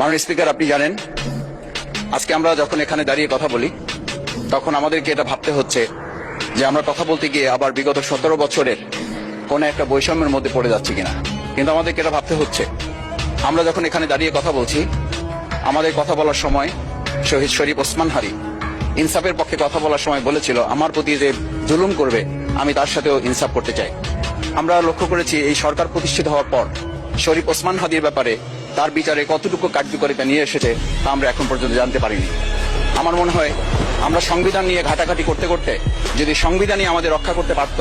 মাননীয় স্পিকার, আপনি জানেন আজকে আমরা যখন এখানে দাঁড়িয়ে কথা বলি তখন আমাদেরকে এটা ভাবতে হচ্ছে যে আমরা কথা বলতে গিয়ে আবার বিগত 17 বছরের কোন একটা বৈষম্যের মধ্যে পড়ে যাচ্ছি কিনা। কিন্তু আমাদেরকে এটা ভাবতে হচ্ছে, আমরা যখন এখানে দাঁড়িয়ে কথা বলছি, আমাদের কথা বলার সময় শহীদ শরীফ ওসমান হাদি ইনসাফের পক্ষে কথা বলার সময় বলেছিল, আমার প্রতি যে জুলুম করবে আমি তার সাথেও ইনসাফ করতে চাই। আমরা লক্ষ্য করেছি এই সরকার প্রতিষ্ঠিত হওয়ার পর শরীফ ওসমান হাদির ব্যাপারে তার বিচারে কতটুকু কার্যকারিতা নিয়ে এসেছে তা আমরা এখন পর্যন্ত জানতে পারিনি। আমার মনে হয় আমরা সংবিধান নিয়ে ঘাটাঘাটি করতে করতে যদি সংবিধানই আমাদের রক্ষা করতে পারত,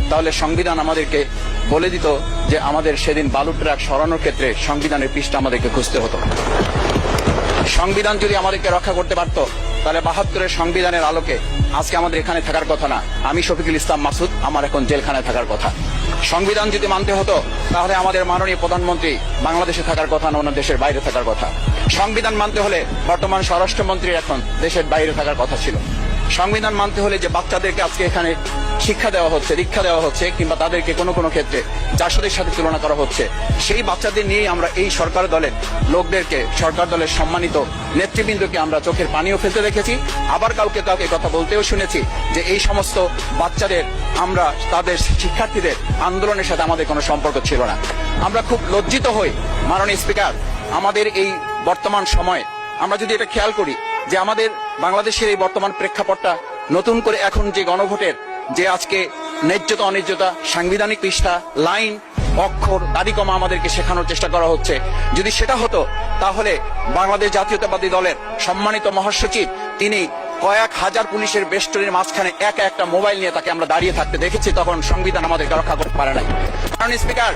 তাহলে সংবিধান আমাদেরকে বলে দিত যে আমাদের সেদিন বালু ট্রাক সরানোর ক্ষেত্রে সংবিধানের পৃষ্ঠা আমাদেরকে খুঁজতে হতো। সংবিধান যদি আমাদেরকে রক্ষা করতে পারত, তাহলে 72-এর সংবিধানের আলোকে আজকে আমাদের এখানে থাকার কথা না, আমি শফিকুল ইসলাম মাসুদ আমার এখন জেলখানায় থাকার কথা। সংবিধান যদি মানতে হতো, তাহলে আমাদের মাননীয় প্রধানমন্ত্রী বাংলাদেশে থাকার কথা না, অন্য দেশের বাইরে থাকার কথা। সংবিধান মানতে হলে বর্তমান স্বরাষ্ট্রমন্ত্রী এখন দেশের বাইরে থাকার কথা ছিল। সংবিধান মানতে হলে যে বাচ্চাদেরকে আজকে এখানে শিক্ষা দেওয়া হচ্ছে, দীক্ষা দেওয়া হচ্ছে, কিংবা তাদেরকে কোনো কোনো ক্ষেত্রে জাসদের সাথে তুলনা করা হচ্ছে, সেই বাচ্চাদের নিয়েই আমরা এই সরকার দলের লোকদেরকে, সরকার দলের সম্মানিত নেতৃবৃন্দকে আমরা চোখের পানিও ফেলতে দেখেছি। আবার কাউকে কাউকে কথা বলতেও শুনেছি যে এই সমস্ত বাচ্চাদের, আমরা তাদের শিক্ষার্থীদের আন্দোলনের সাথে আমাদের কোনো সম্পর্ক ছিল না। আমরা খুব লজ্জিত হই মাননীয় স্পিকার, আমাদের এই বর্তমান সময়ে আমরা যদি এটা খেয়াল করি যে আমাদের বাংলাদেশের এই বর্তমান প্রেক্ষাপটটা নতুন করে এখন যে গণভোটের যে আজকে ন্যায্যতা অন্যায্যতা, সাংবিধানিক পৃষ্ঠা, লাইন, অক্ষর, দাড়িকমা আমাদেরকে শেখানোর চেষ্টা করা হচ্ছে, যদি সেটা হতো তাহলে বাংলাদেশ জাতীয়তাবাদী দলের সম্মানিত মহাসচিব তিনি কয়েক হাজার পুলিশের বেষ্টনীর মাঝখানে একা একটা মোবাইল নিয়ে তাকে আমরা দাঁড়িয়ে থাকতে দেখেছি, তখন সংবিধান আমাদেরকে রক্ষা করতে পারে নাই। কারণ স্পিকার,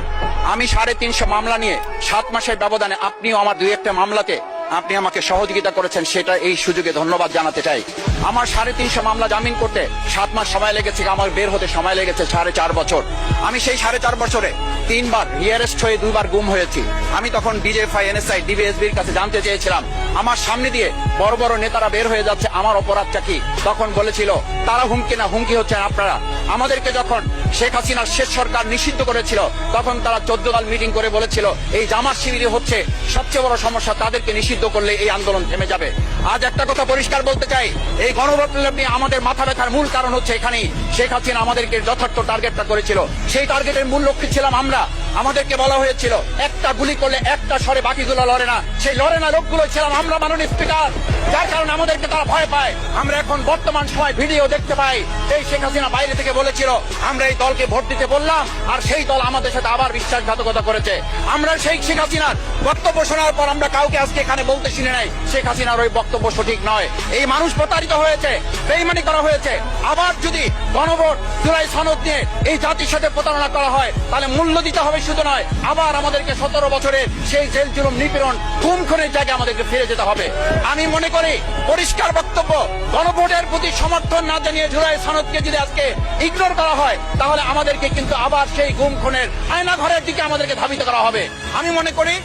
আমি 350 মামলা নিয়ে 7 মাসের ব্যবধানে, আপনিও আমার 2-1টা মামলাতে আপনি আমাকে সহযোগিতা করেছেন, সেটা এই সুযোগে ধন্যবাদ জানাতে চাই। আমার 350 মামলা জামিন করতে 7 মাস সময় লেগেছে, আমার বের হতে সময় লেগেছে 4.5 বছর। আমি সেই 4.5 বছরে 3 বার রিয়ারেস্ট হয়ে 2 বার গুম হয়েছি। আমি তখন ডিজিএফআই, এনএসআই, ডিবিএসবির কাছে জানতে চেয়েছিলাম, আমার সামনে দিয়ে বড় বড় নেতারা বের হয়ে যাচ্ছে, আমার অপরাধটা কি? তখন বলেছিল তারা হুমকি না, হুমকি হচ্ছেন আপনারা। আমাদেরকে যখন শেখ হাসিনার শেষ সরকার নিষিদ্ধ করেছিল, তখন তারা 14 দল মিটিং করে বলেছিল এই জামাত শিবির হচ্ছে সবচেয়ে বড় সমস্যা, তাদেরকে নিষিদ্ধ করলে এই আন্দোলন থেমে যাবে। আজ একটা কথা পরিষ্কার বলতে চাই, এই গণবিপ্লব নিয়ে আমাদের মাথা ব্যথার মূল কারণ হচ্ছে এখানেই শেখ হাসিনা আমাদেরকে যথার্থ টার্গেটটা করেছিল। সেই টার্গেটের মূল লক্ষ্য ছিলাম আমরা। আমাদেরকে বলা হয়েছিল একটা গুলি করলে একটা সরে বাকিগুলো লড়ে না, সেই লড়ে না লোকগুলো ছিলাম আমরা মাননীয় স্পিকার, যার কারণে আমাদেরকে তারা ভয় পায়। আমরা এখন বর্তমান সময় ভিডিও দেখতে পাই, এই শেখ হাসিনা বাইরে থেকে বলেছিল আমরা এই দলকে ভোট দিতে বললাম, আর সেই দল আমাদের সাথে আবার বিশ্বাসঘাতকতা করেছে। আমরা সেই শেখ হাসিনার বক্তব্য শোনার পর আমরা কাউকে আজকে এখানে বলতে শুনে নাই শেখ হাসিনার ওই বক্তব্য সঠিক নয়, এই মানুষ প্রতারিত হয়েছে, বেইমানি করা হয়েছে। আবার যদি গণভোট, জুলাই সনদ নিয়ে এই জাতির সাথে প্রতারণা করা হয়, তাহলে মূল্য দিতে হবে শুধু নয়, আবার আমাদেরকে 17 বছরের সেই জেল জুলুম, নিপীড়ন, খুন খুনের জায়গায় আমাদেরকে ফিরে যেতে হবে। আমি মনে করি পরিষ্কার বক্তব্য, গণভোটের প্রতি সমর্থন না জানিয়ে জুলাই সনদকে যদি আজকে ইগনোর করা হয়, তাহলে আমাদেরকে কিন্তু আবার সেই গুম খুনের আয়না ঘরের দিকে আমাদেরকে ধাবিত করা হবে। আমি মনে করি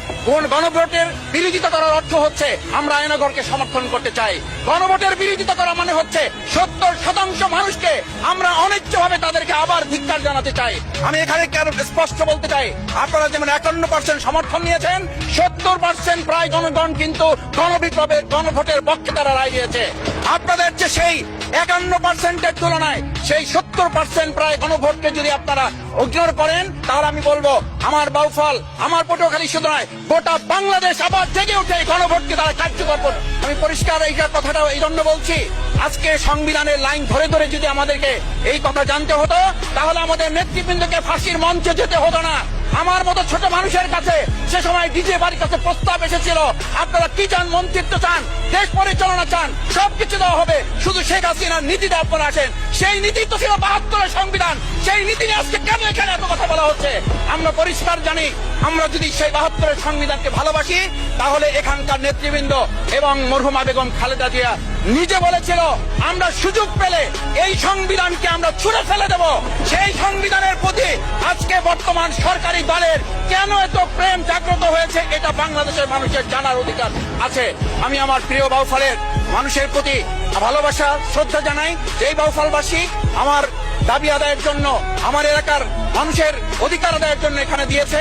গণভোটের বিরোধিতা করার অর্থ হচ্ছে আমরা আয়নাঘরকে সমর্থন করতে চাই। গণভোটের বিরোধিতা করা মানে হচ্ছে 70% মানুষকে আমরা অনিচ্ছভাবে তাদেরকে আবার ধিক্কার জানাতে চাই। আমি এখানে স্পষ্ট বলতে চাই, আপনারা যেমন 51% সমর্থন নিয়েছেন, 70% প্রায় জনগণ কিন্তু গণবিপ্লবের, গণভোটের পক্ষে তারা রায় দিয়েছে। আপনাদের যে সেই 51%-এর তুলনায় সেই 70% প্রায় গণভোটকে যদি আপনারা ইগনোর করেন, তাহলে আমি বলবো আমার বাউফল, আমার পটুয়াখালী শুধু নয়, গোটা বাংলাদেশ আবার জেগে উঠে গণভোটকে তারা কার্যকর করবে। আমি পরিষ্কার এই কথাটা এই জন্য বলছি, আজকে সংবিধানের লাইন ধরে ধরে যদি আমাদেরকে এই কথা জানতে হতো, তাহলে আমাদের নেতৃবৃন্দকে ফাঁসির মঞ্চে যেতে হতো না। আমার মতো ছোট মানুষের কাছে সে সময় ডিজে বাড়ির কাছে প্রস্তাব এসেছিল, আপনারা কি চান? মন্ত্রিত্ব চান, দেশ পরিচালনা চান, সবকিছু দেওয়া হবে, শুধু শেখ হাসিনার নীতিতে আপনারা আসেন। সেই নীতি তো ছিল 72-এর সংবিধান, সেই নীতি নিয়ে আজকে কেন এখানে এত কথা বলা হচ্ছে? আমরা পরিষ্কার জানি, আমরা যদি সেই 72-এর সংবিধানকে ভালোবাসি, তাহলে এখানকার নেতৃবৃন্দ এবং মরহুমা বেগম খালেদা জিয়া নিজে বলেছিল আমরা সুযোগ পেলে এই সংবিধানকে আমরা ছুঁড়ে ফেলে দেব। সেই সংবিধানের প্রতি আজকে বর্তমান সরকারি দলের কেন এত প্রেম জাগ্রত হয়েছে, এটা বাংলাদেশের মানুষের জানার অধিকার আছে। আমি আমার প্রিয় বাউফলের মানুষের প্রতি ভালোবাসা, শ্রদ্ধা জানাই। যেই বাউফলবাসী আমার দাবি আদায়ের জন্য, আমার এলাকার মানুষের অধিকার আদায়ের জন্য এখানে দিয়েছে,